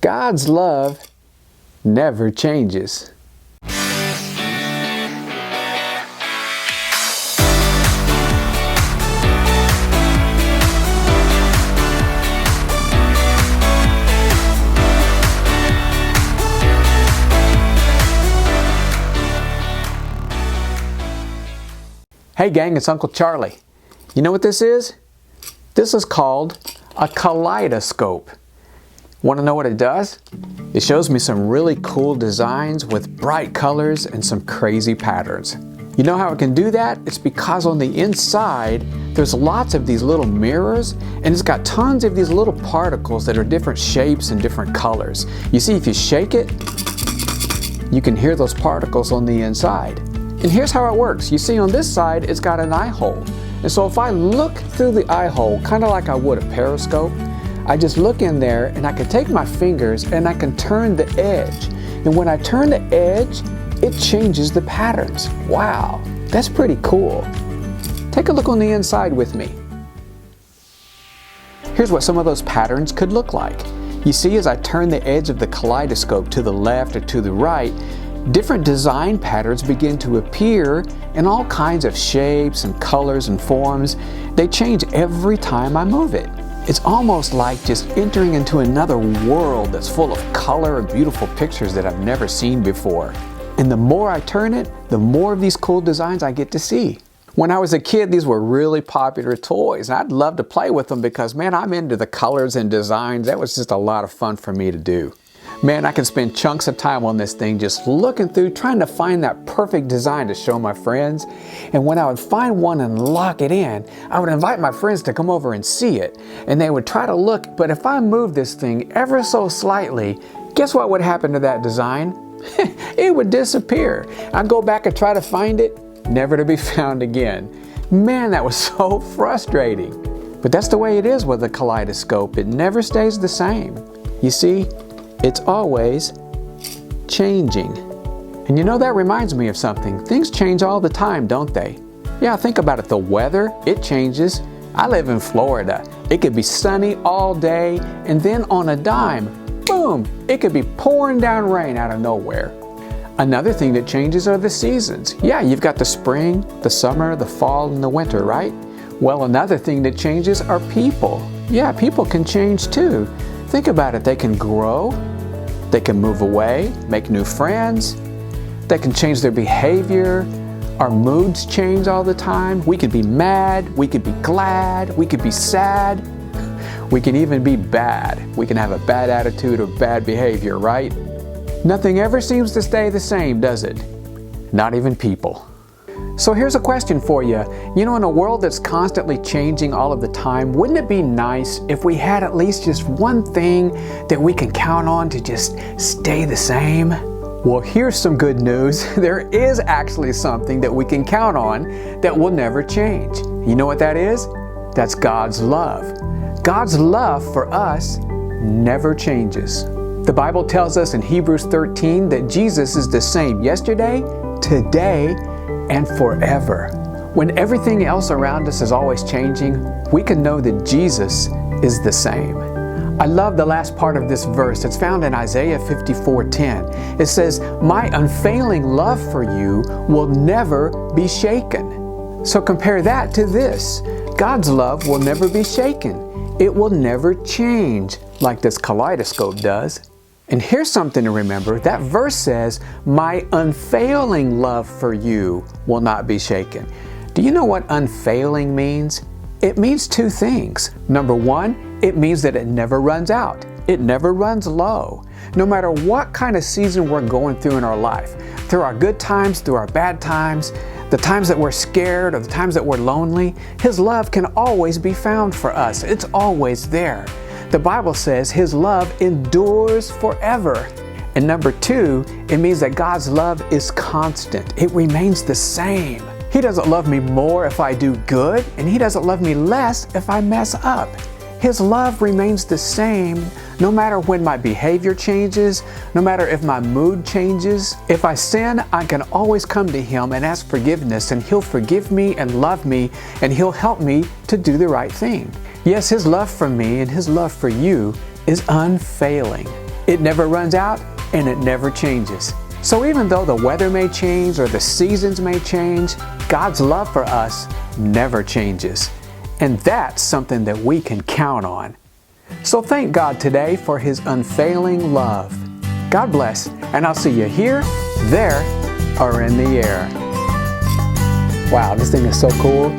God's love never changes. Hey gang, it's Uncle Charlie. You know what this is? This is called a kaleidoscope. Want to know what it does? It shows me some really cool designs with bright colors and some crazy patterns. You know how it can do that? It's because on the inside, there's lots of these little mirrors, and it's got tons of these little particles that are different shapes and different colors. You see, if you shake it, you can hear those particles on the inside. And here's how it works. You see, on this side, it's got an eye hole. And so if I look through the eye hole, kind of like I would a periscope, I just look in there and I can take my fingers and I can turn the edge. And when I turn the edge, it changes the patterns. Wow, that's pretty cool. Take a look on the inside with me. Here's what some of those patterns could look like. You see, as I turn the edge of the kaleidoscope to the left or to the right, different design patterns begin to appear in all kinds of shapes and colors and forms. They change every time I move it. It's almost like just entering into another world that's full of color and beautiful pictures that I've never seen before. And the more I turn it, the more of these cool designs I get to see. When I was a kid, these were really popular toys, and I'd love to play with them because, man, I'm into the colors and designs. That was just a lot of fun for me to do. Man, I can spend chunks of time on this thing just looking through, trying to find that perfect design to show my friends. And when I would find one and lock it in, I would invite my friends to come over and see it. And they would try to look, but if I moved this thing ever so slightly, guess what would happen to that design? It would disappear. I'd go back and try to find it, never to be found again. Man, that was so frustrating. But that's the way it is with a kaleidoscope. It never stays the same. You see, it's always changing. And you know, that reminds me of something. Things change all the time, don't they? Yeah, think about it. The weather, it changes. I live in Florida. It could be sunny all day, and then on a dime, boom, it could be pouring down rain out of nowhere. Another thing that changes are the seasons. Yeah, you've got the spring, the summer, the fall, and the winter, right? Well, another thing that changes are people. Yeah, people can change too. Think about it. They can grow, they can move away, make new friends, they can change their behavior. Our moods change all the time. We could be mad, we could be glad, we could be sad, we can even be bad. We can have a bad attitude or bad behavior, right? Nothing ever seems to stay the same, does it? Not even people. So here's a question for you. You know, in a world that's constantly changing all of the time, wouldn't it be nice if we had at least just one thing that we can count on to just stay the same? Well, here's some good news. There is actually something that we can count on that will never change. You know what that is? That's God's love. God's love for us never changes. The Bible tells us in Hebrews 13 that Jesus is the same yesterday, today, and forever. When everything else around us is always changing, we can know that Jesus is the same. I love the last part of this verse. It's found in Isaiah 54:10. It says, "My unfailing love for you will never be shaken." So compare that to this. God's love will never be shaken. It will never change like this kaleidoscope does. And here's something to remember. That verse says, "My unfailing love for you will not be shaken." Do you know what unfailing means? It means two things. Number one, it means that it never runs out. It never runs low. No matter what kind of season we're going through in our life, through our good times, through our bad times, the times that we're scared or the times that we're lonely, His love can always be found for us. It's always there. The Bible says His love endures forever. And number two, it means that God's love is constant. It remains the same. He doesn't love me more if I do good, and He doesn't love me less if I mess up. His love remains the same no matter when my behavior changes, no matter if my mood changes. If I sin, I can always come to Him and ask forgiveness, and He'll forgive me and love me, and He'll help me to do the right thing. Yes, His love for me and His love for you is unfailing. It never runs out and it never changes. So even though the weather may change or the seasons may change, God's love for us never changes. And that's something that we can count on. So thank God today for His unfailing love. God bless, and I'll see you here, there, or in the air. Wow, this thing is so cool.